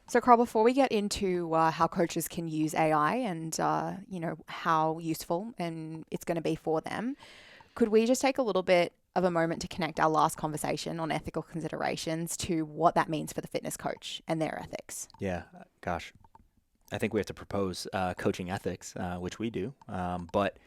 So, Carl, before we get into how coaches can use AI and how useful and it's going to be for them, could we just take a little bit of a moment to connect our last conversation on ethical considerations to what that means for the fitness coach and their ethics? Yeah, gosh, I think we have to propose coaching ethics, which we do. But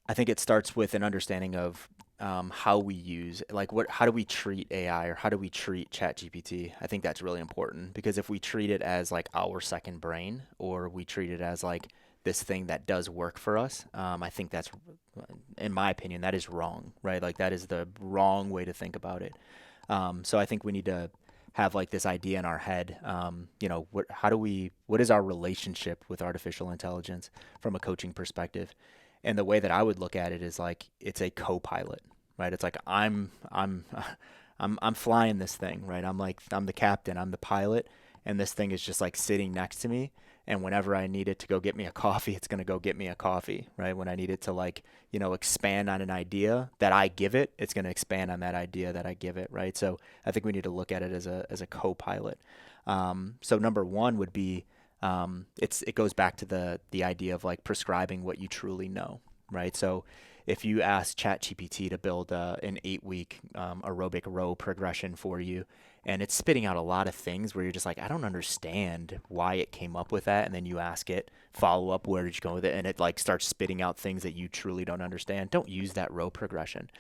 I think it starts with an understanding of how we use, like, how do we treat AI or how do we treat ChatGPT? I think that's really important because if we treat it as like our second brain or we treat it as like this thing that does work for us, I think that's, in my opinion, that is wrong, right? Like, that is the wrong way to think about it. So I think we need to have like this idea in our head. What is our relationship with artificial intelligence from a coaching perspective? And the way that I would look at it is like it's a co-pilot, right? It's like I'm flying this thing, right? I'm the captain, I'm the pilot, and this thing is just like sitting next to me. And whenever I need it to go get me a coffee, it's gonna go get me a coffee, right? When I need it to like, expand on an idea that I give it, it's gonna expand on that idea that I give it, right? So I think we need to look at it as a co-pilot. So number one would be it goes back to the idea of like prescribing what you truly know, right? So if you ask ChatGPT to build an 8-week aerobic row progression for you, and it's spitting out a lot of things where you're just like, I don't understand why it came up with that, and then you ask it follow up, where did you go with it, and it like starts spitting out things that you truly don't understand. Don't use that row progression,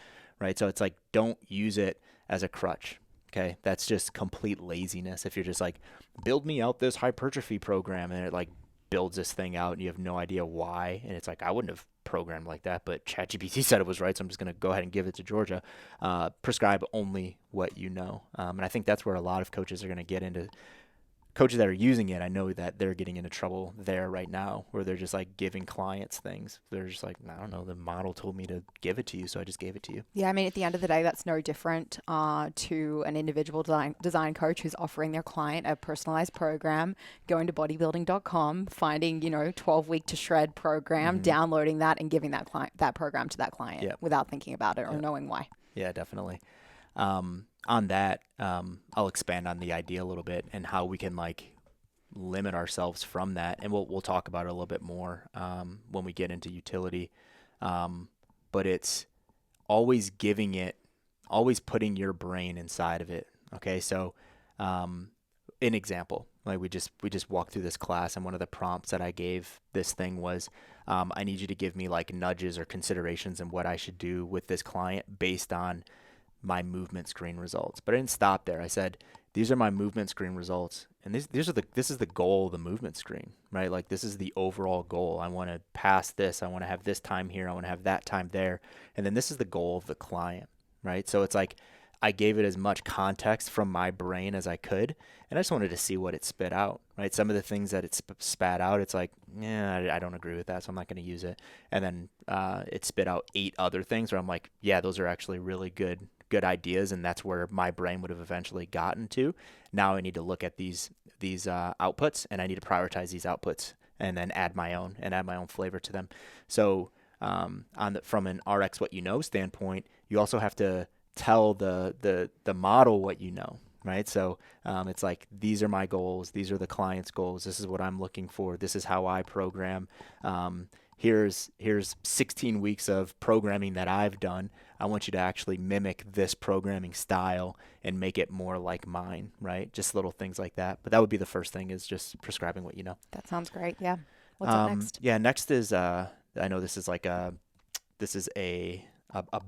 right? So it's like, don't use it as a crutch. Okay, that's just complete laziness. If you're just like, build me out this hypertrophy program, and it like builds this thing out and you have no idea why, and it's like, I wouldn't have programmed like that, but ChatGPT said it was right, so I'm just going to go ahead and give it to Georgia. Prescribe only what you know. And I think that's where a lot of coaches are going to get into. Coaches that are using it, I know that they're getting into trouble there right now, where they're just like giving clients things. They're just like, I don't know, the model told me to give it to you, so I just gave it to you. Yeah, I mean, at the end of the day, that's no different to an individual design coach who's offering their client a personalized program, going to bodybuilding.com, finding, 12-week to shred program, Mm-hmm. downloading that and giving that program to that client Yeah, without thinking about it or yeah, knowing why. yeah, definitely. On that, I'll expand on the idea a little bit and how we can like limit ourselves from that, and we'll talk about it a little bit more when we get into utility. But it's always giving it, always putting your brain inside of it. Okay, so an example, like we just walked through this class, and one of the prompts that I gave this thing was, I need you to give me like nudges or considerations and what I should do with this client based on my movement screen results. But I didn't stop there. I said, these are my movement screen results. And this is the goal of the movement screen, right? Like, this is the overall goal. I want to pass this. I want to have this time here. I want to have that time there. And then this is the goal of the client, right? So it's like, I gave it as much context from my brain as I could. And I just wanted to see what it spit out, right? Some of the things that it spat out, it's like, yeah, I don't agree with that, so I'm not going to use it. And then it spit out 8 other things where I'm like, yeah, those are actually really good ideas, and that's where my brain would have eventually gotten to. Now I need to look at these outputs, and I need to prioritize these outputs, and then add my own flavor to them. So from an RX what you know standpoint, you also have to tell the model what you know, right? So it's like, these are my goals, these are the client's goals, this is what I'm looking for, this is how I program. Here's 16 weeks of programming that I've done. I want you to actually mimic this programming style and make it more like mine, right? Just little things like that. But that would be the first thing, is just prescribing what you know. That sounds great. Yeah. What's up next? Yeah, next is I know this is like a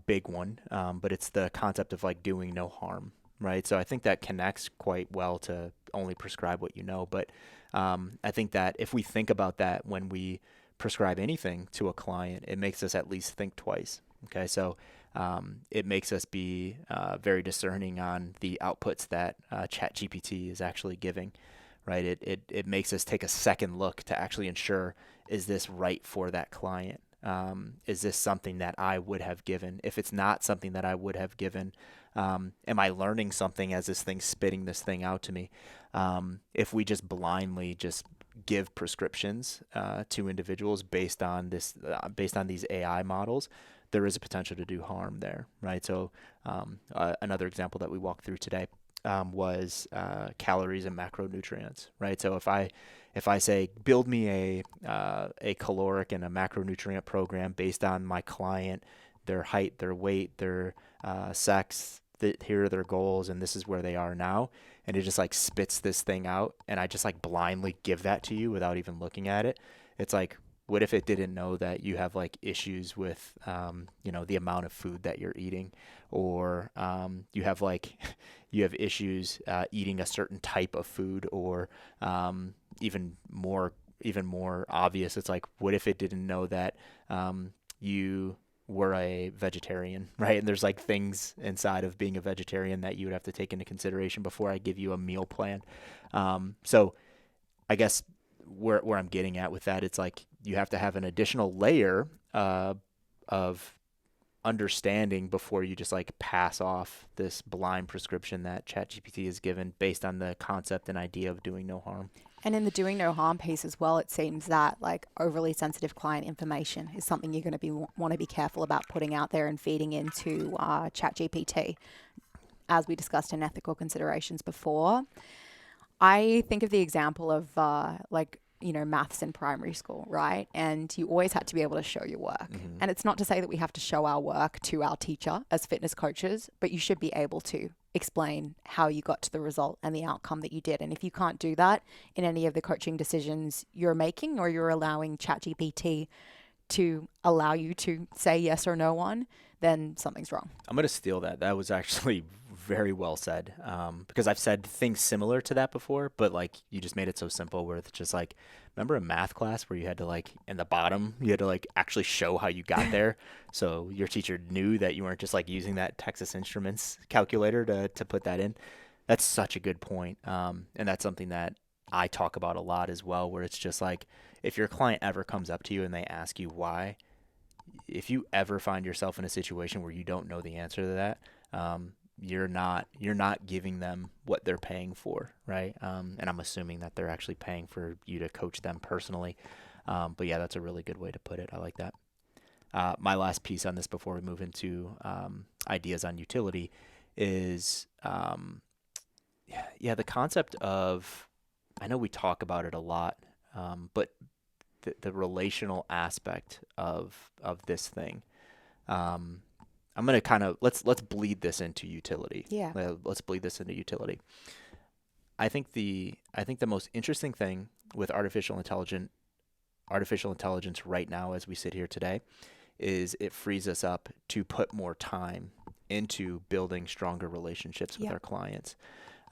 big one, but it's the concept of like doing no harm, right? So I think that connects quite well to only prescribe what you know. But I think that if we think about that when we prescribe anything to a client, it makes us at least think twice. Okay, so it makes us be very discerning on the outputs that ChatGPT is actually giving, right? It makes us take a second look to actually ensure, is this right for that client? Is this something that I would have given? If it's not something that I would have given, am I learning something as this thing's spitting this thing out to me? If we just blindly just give prescriptions to individuals based on these AI models, there is a potential to do harm there, right? So another example that we walked through today, was calories and macronutrients, right? So if I say build me a caloric and a macronutrient program based on my client, their height, their weight, their sex, here are their goals, and this is where they are now, and it just like spits this thing out, and I just like blindly give that to you without even looking at it. It's like, what if it didn't know that you have like issues with, the amount of food that you're eating, or you have like, you have issues eating a certain type of food, or even more obvious, it's like, what if it didn't know that you were a vegetarian, right? And there's like things inside of being a vegetarian that you would have to take into consideration before I give you a meal plan. So I guess where I'm getting at with that, it's like you have to have an additional layer of understanding before you just like pass off this blind prescription that ChatGPT is given based on the concept and idea of doing no harm. And in the doing no harm piece as well, it seems that like overly sensitive client information is something you're going to want to be careful about putting out there and feeding into ChatGPT, as we discussed in ethical considerations before. I think of the example of maths in primary school, right? And you always had to be able to show your work. Mm-hmm. And it's not to say that we have to show our work to our teacher as fitness coaches, but you should be able to explain how you got to the result and the outcome that you did. And if you can't do that in any of the coaching decisions you're making, or you're allowing ChatGPT to allow you to say yes or no on, then something's wrong. I'm going to steal that. That was actually very well said, because I've said things similar to that before, but like you just made it so simple where it's just like, remember a math class where you had to like, in the bottom, you had to like actually show how you got there. So your teacher knew that you weren't just like using that Texas Instruments calculator to put that in. That's such a good point. And that's something that I talk about a lot as well, where it's just like, if your client ever comes up to you and they ask you why, if you ever find yourself in a situation where you don't know the answer to that, you're not giving them what they're paying for, right? And I'm assuming that they're actually paying for you to coach them personally. But yeah, that's a really good way to put it. I like that. My last piece on this before we move into ideas on utility is, the concept of, I know we talk about it a lot, but the relational aspect of this thing. I'm going to kind of, let's bleed this into utility. Yeah. Let's bleed this into utility. I think the most interesting thing with artificial intelligence right now, as we sit here today, is it frees us up to put more time into building stronger relationships with our clients.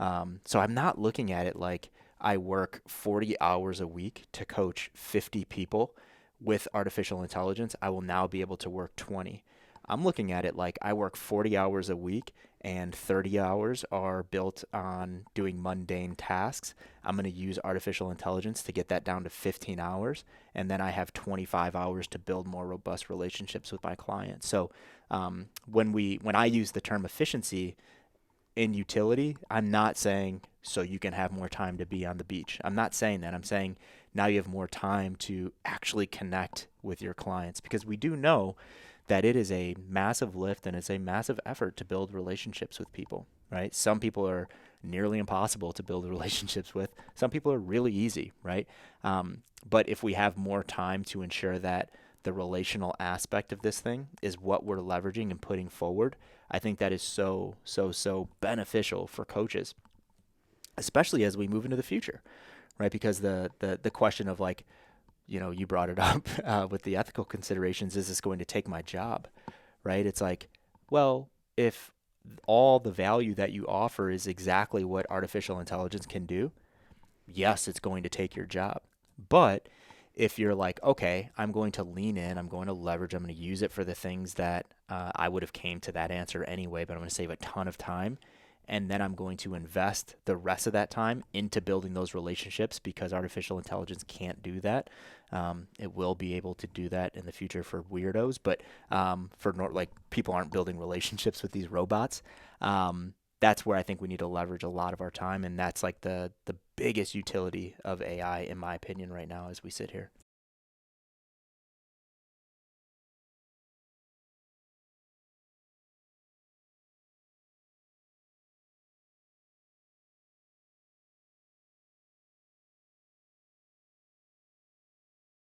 So I'm not looking at it like I work 40 hours a week to coach 50 people. With artificial intelligence, I will now be able to work 20. I'm looking at it like I work 40 hours a week and 30 hours are built on doing mundane tasks. I'm going to use artificial intelligence to get that down to 15 hours. And then I have 25 hours to build more robust relationships with my clients. So when I use the term efficiency in utility, I'm not saying so you can have more time to be on the beach. I'm not saying that. I'm saying now you have more time to actually connect with your clients, because we do know that it is a massive lift and it's a massive effort to build relationships with people, right? Some people are nearly impossible to build relationships with. Some people are really easy, right? But if we have more time to ensure that the relational aspect of this thing is what we're leveraging and putting forward, I think that is so beneficial for coaches, especially as we move into the future, right? Because the question of like, you brought it up with the ethical considerations, is this going to take my job, right? It's like, well, if all the value that you offer is exactly what artificial intelligence can do, yes, it's going to take your job. But if you're like, okay, I'm going to lean in, I'm going to leverage, I'm going to use it for the things that I would have came to that answer anyway, but I'm going to save a ton of time. And then I'm going to invest the rest of that time into building those relationships, because artificial intelligence can't do that. It will be able to do that in the future for weirdos, but like people aren't building relationships with these robots. That's where I think we need to leverage a lot of our time, and that's like the biggest utility of AI, in my opinion, right now as we sit here.